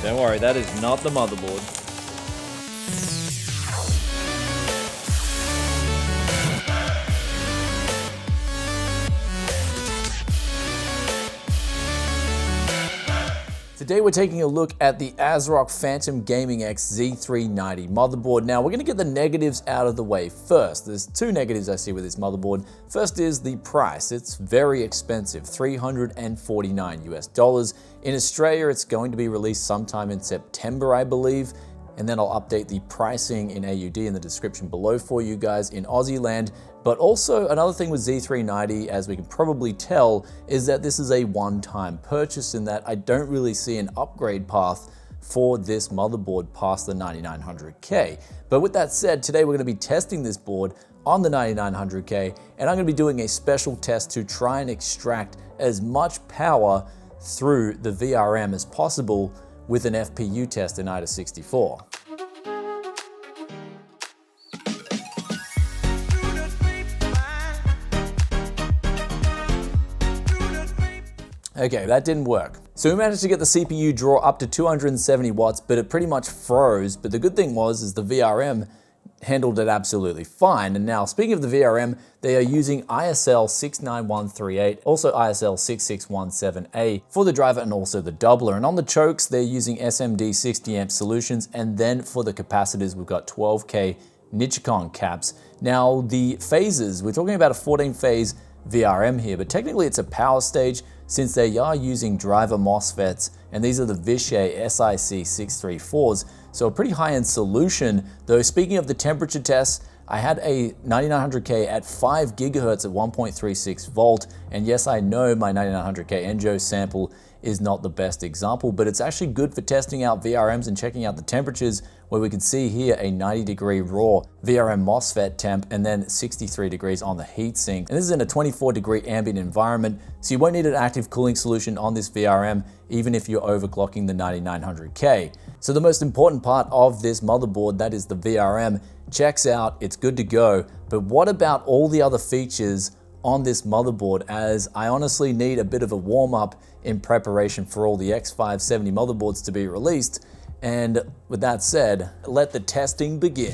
Don't worry, that is not the motherboard. Today we're taking a look at the ASRock Phantom Gaming X Z390 motherboard. Now we're going to get the negatives out of the way first. There's two negatives I see with this motherboard. First is the price. It's very expensive, $349 US. In Australia, it's going to be released sometime in September, I believe. And then I'll update the pricing in AUD in the description below for you guys in Aussie land. But also another thing with Z390, as we can probably tell, is that this is a one-time purchase in that I don't really see an upgrade path for this motherboard past the 9900K. But with that said, today we're going to be testing this board on the 9900K, and I'm going to be doing a special test to try and extract as much power through the VRM as possible with an FPU test in AIDA64. Okay, that didn't work. So we managed to get the CPU draw up to 270 watts, but it pretty much froze. But the good thing is the VRM handled it absolutely fine. And now, speaking of the VRM, they are using ISL 69138, also ISL 6617A for the driver and also the doubler. And on the chokes, they're using SMD 60 amp solutions. And then for the capacitors, we've got 12K Nichicon caps. Now the phases, we're talking about a 14 phase VRM here, but technically it's a power stage since they are using driver MOSFETs, and these are the Vishay SIC 634s, so a pretty high-end solution. Though speaking of the temperature tests, I had a 9900K at 5 gigahertz at 1.36 volt, and yes, I know my 9900K NJO sample is not the best example, but it's actually good for testing out VRMs and checking out the temperatures, where we can see here a 90-degree raw VRM MOSFET temp and then 63 degrees on the heatsink. And this is in a 24-degree ambient environment, so you won't need an active cooling solution on this VRM, even if you're overclocking the 9900K. So the most important part of this motherboard, that is the VRM, checks out, it's good to go. But what about all the other features on this motherboard, as I honestly need a bit of a warm-up in preparation for all the X570 motherboards to be released. And with that said, let the testing begin.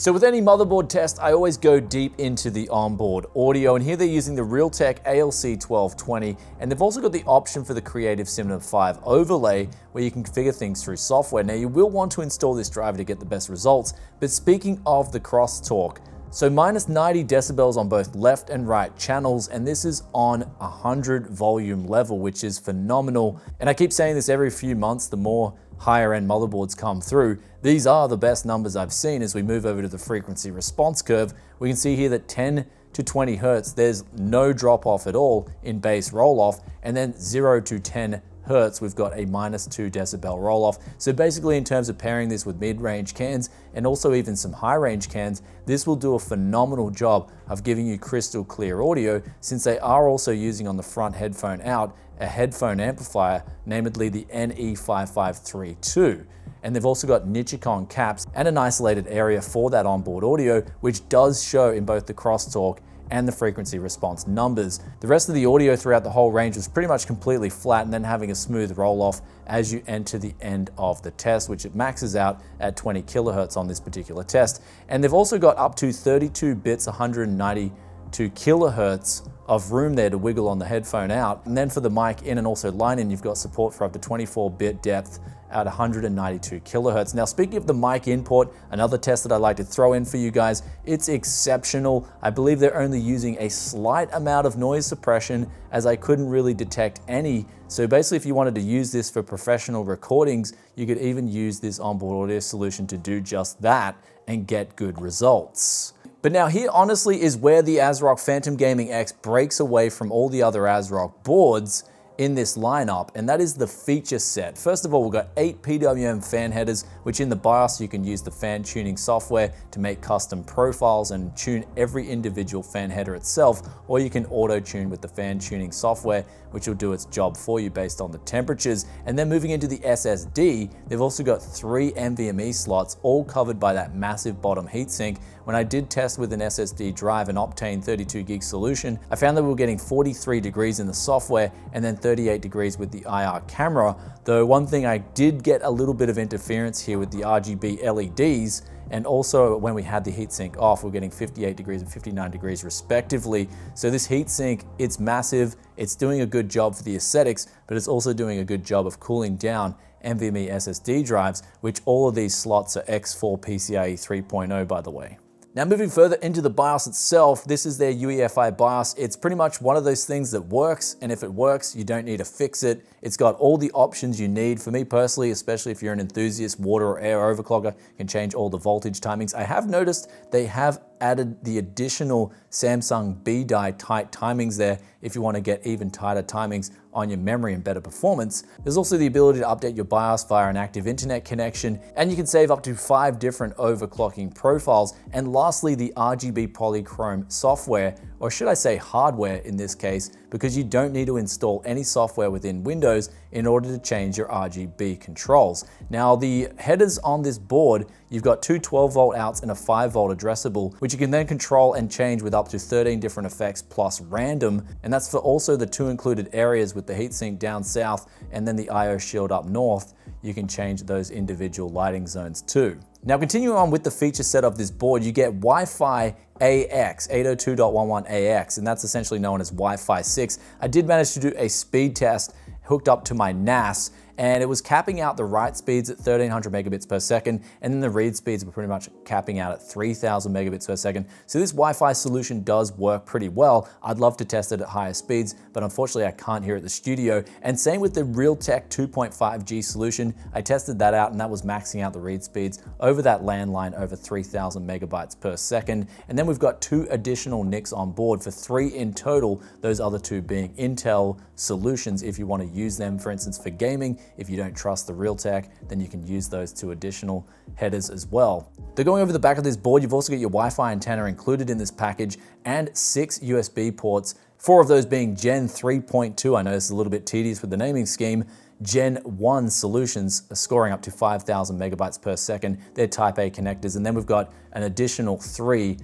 So with any motherboard test, I always go deep into the onboard audio, and here they're using the realtek ALC1220, and they've also got the option for the Creative Cinema 5 overlay, where you can configure things through software. Now you will want to install this driver to get the best results, but speaking of the crosstalk, so minus 90 decibels on both left and right channels, and this is on 100 volume level, which is phenomenal. And I keep saying this every few months, the more higher end motherboards come through, these are the best numbers I've seen. As we move over to the frequency response curve, we can see here that 10 to 20 hertz, there's no drop off at all in bass roll off, and then 0 to 10 hertz, we've got a minus 2 decibel roll off. So basically, in terms of pairing this with mid-range cans and also even some high-range cans, this will do a phenomenal job of giving you crystal clear audio, since they are also using on the front headphone out a headphone amplifier, namely the NE5532. And they've also got Nichicon caps and an isolated area for that onboard audio, which does show in both the crosstalk and the frequency response numbers. The rest of the audio throughout the whole range was pretty much completely flat, and then having a smooth roll off as you enter the end of the test, which it maxes out at 20 kilohertz on this particular test. And they've also got up to 32 bits, 192 kilohertz of room there to wiggle on the headphone out. And then for the mic in and also line in, you've got support for up to 24-bit depth at 192 kilohertz. Now, speaking of the mic input, another test that I like to throw in for you guys, it's exceptional. I believe they're only using a slight amount of noise suppression, as I couldn't really detect any. So basically, if you wanted to use this for professional recordings, you could even use this onboard audio solution to do just that and get good results. But now here honestly is where the ASRock Phantom Gaming X breaks away from all the other ASRock boards, in this lineup, and that is the feature set. First of all, we've got 8 Pwm fan headers, which in the BIOS you can use the fan tuning software to make custom profiles and tune every individual fan header itself, or you can auto tune with the fan tuning software, which will do its job for you based on the temperatures. And then moving into the SSD, they've also got 3 NVMe slots, all covered by that massive bottom heatsink. When I did test with an SSD drive, an Optane 32 gig solution, I found that we were getting 43 degrees in the software and then 38 degrees with the IR camera. Though one thing, I did get a little bit of interference here with the RGB LEDs, and also when we had the heatsink off, we're getting 58 degrees and 59 degrees respectively. So this heatsink, it's massive, it's doing a good job for the aesthetics, but it's also doing a good job of cooling down NVMe SSD drives, which all of these slots are X4 PCIe 3.0 by the way. Now moving further into the BIOS itself, this is their UEFI BIOS. It's pretty much one of those things that works, and if it works, you don't need to fix it. It's got all the options you need. For me personally, especially if you're an enthusiast water or air overclocker, you can change all the voltage timings. I have noticed they have added the additional Samsung B-die tight timings there if you want to get even tighter timings on your memory and better performance. There's also the ability to update your BIOS via an active internet connection, and you can save up to 5 different overclocking profiles. And lastly, the RGB polychrome software, or should I say hardware in this case, because you don't need to install any software within Windows in order to change your RGB controls. Now the headers on this board, you've got 2 12-volt outs and a 5-volt addressable, which you can then control and change with up to 13 different effects plus random. And that's for also the 2 included areas with the heatsink down south and then the IO shield up north. You can change those individual lighting zones too. Now continuing on with the feature set of this board, you get Wi-Fi AX, 802.11ax, and that's essentially known as Wi-Fi 6. I did manage to do a speed test hooked up to my NAS, and it was capping out the write speeds at 1300 megabits per second, and then the read speeds were pretty much capping out at 3000 megabits per second. So this Wi-Fi solution does work pretty well. I'd love to test it at higher speeds, but unfortunately I can't hear it at the studio. And same with the realtek 2.5G solution. I tested that out and that was maxing out the read speeds over that landline over 3000 megabytes per second. And then we've got 2 additional NICs on board for 3 in total, those other 2 being Intel solutions if you want to use them, for instance, for gaming. If you don't trust the realtek, then you can use those 2 additional headers as well. They're going over the back of this board. You've also got your Wi-Fi antenna included in this package and 6 USB ports, 4 of those being Gen 3.2. I know this is a little bit tedious with the naming scheme. Gen 1 solutions are scoring up to 5000 megabytes per second. They're Type A connectors. And then we've got an additional 3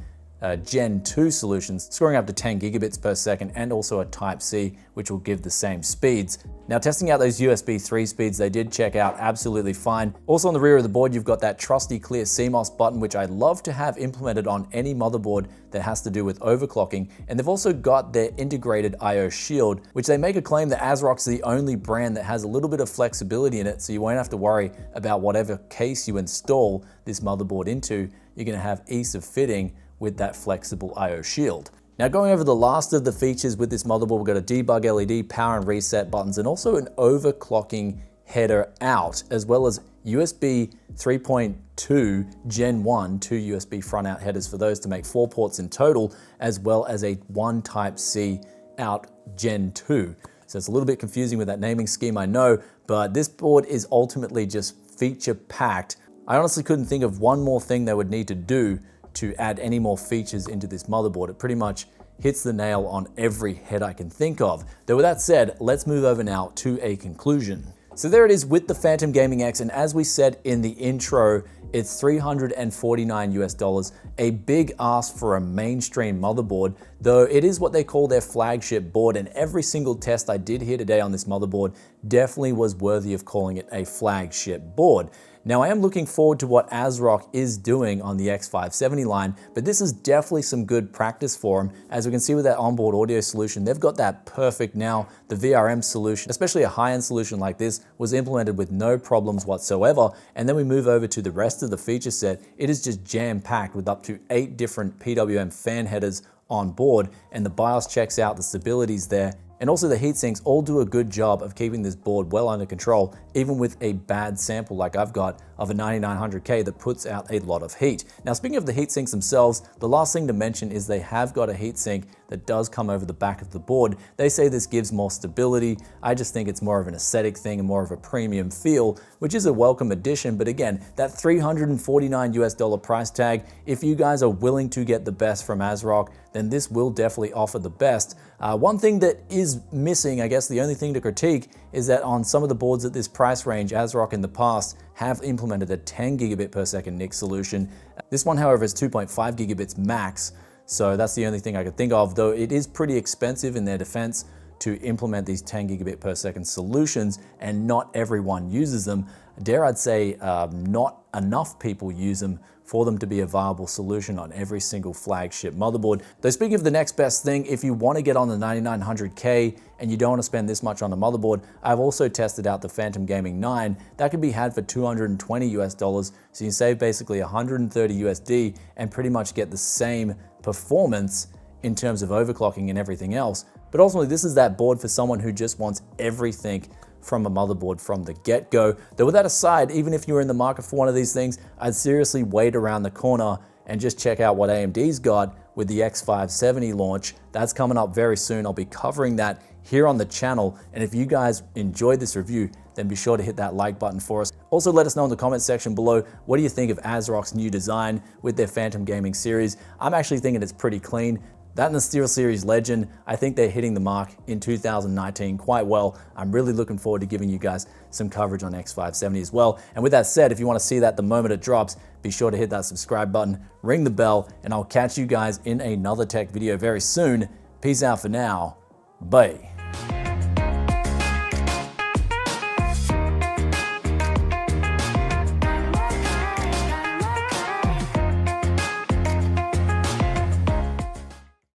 Gen 2 solutions scoring up to 10 gigabits per second, and also a Type C, which will give the same speeds. Now testing out those USB 3 speeds, they did check out absolutely fine. Also on the rear of the board, you've got that trusty clear Cmos button, which I'd love to have implemented on any motherboard that has to do with overclocking. And they've also got their integrated IO shield, which they make a claim that ASRock's the only brand that has a little bit of flexibility in it, so you won't have to worry about whatever case you install this motherboard into. You're gonna have ease of fitting with that flexible IO shield. Now going over the last of the features with this motherboard, we've got a debug LED, power and reset buttons, and also an overclocking header out, as well as USB 3.2 Gen 1, 2 USB front out headers for those to make 4 ports in total, as well as a 1 Type C out Gen 2. So it's a little bit confusing with that naming scheme, I know, but this board is ultimately just feature packed. I honestly couldn't think of one more thing they would need to do to add any more features into this motherboard. It pretty much hits the nail on every head I can think of. Though with that said, let's move over now to a conclusion. So there it is with the Phantom Gaming X, and as we said in the intro, it's $349 US, a big ask for a mainstream motherboard, though it is what they call their flagship board, and every single test I did here today on this motherboard definitely was worthy of calling it a flagship board. Now I am looking forward to what ASRock is doing on the X570 line, but this is definitely some good practice for them. As we can see with that onboard audio solution, they've got that perfect now. The VRM solution, especially a high-end solution like this, was implemented with no problems whatsoever. And then we move over to the rest of the feature set. It is just jam-packed with up to 8 different Pwm fan headers on board, and the BIOS checks out, the stability's there. And also the heatsinks all do a good job of keeping this board well under control, even with a bad sample like I've got of a 9900K that puts out a lot of heat. Now speaking of the heatsinks themselves, the last thing to mention is they have got a heatsink that does come over the back of the board. They say this gives more stability. I just think it's more of an aesthetic thing and more of a premium feel, which is a welcome addition. But again, that $349 US price tag, if you guys are willing to get the best from ASRock, then this will definitely offer the best. One thing that is missing, I guess the only thing to critique, is that on some of the boards at this price range, ASRock in the past have implemented a 10 gigabit per second NIC solution. This one, however, is 2.5 gigabits max, so that's the only thing I could think of, though it is pretty expensive in their defense to implement these 10 gigabit per second solutions, and not everyone uses them. Dare I'd say not enough people use them for them to be a viable solution on every single flagship motherboard. Though speaking of the next best thing, if you want to get on the 9900K and you don't want to spend this much on a motherboard, I've also tested out the Phantom Gaming 9. That can be had for $220 US, so you save basically 130 USD and pretty much get the same performance in terms of overclocking and everything else. But ultimately, this is that board for someone who just wants everything from a motherboard from the get-go. Though with that aside, even if you're in the market for one of these things, I'd seriously wait around the corner and just check out what AMD's got with the X570 launch. That's coming up very soon. I'll be covering that here on the channel. And if you guys enjoyed this review, then be sure to hit that like button for us. Also, let us know in the comment section below, what do you think of ASRock's new design with their Phantom Gaming series? I'm actually thinking it's pretty clean. That and the SteelSeries Legend, I think they're hitting the mark in 2019 quite well. I'm really looking forward to giving you guys some coverage on X570 as well. And with that said, if you want to see that the moment it drops, be sure to hit that subscribe button, ring the bell, and I'll catch you guys in another tech video very soon. Peace out for now. Bye.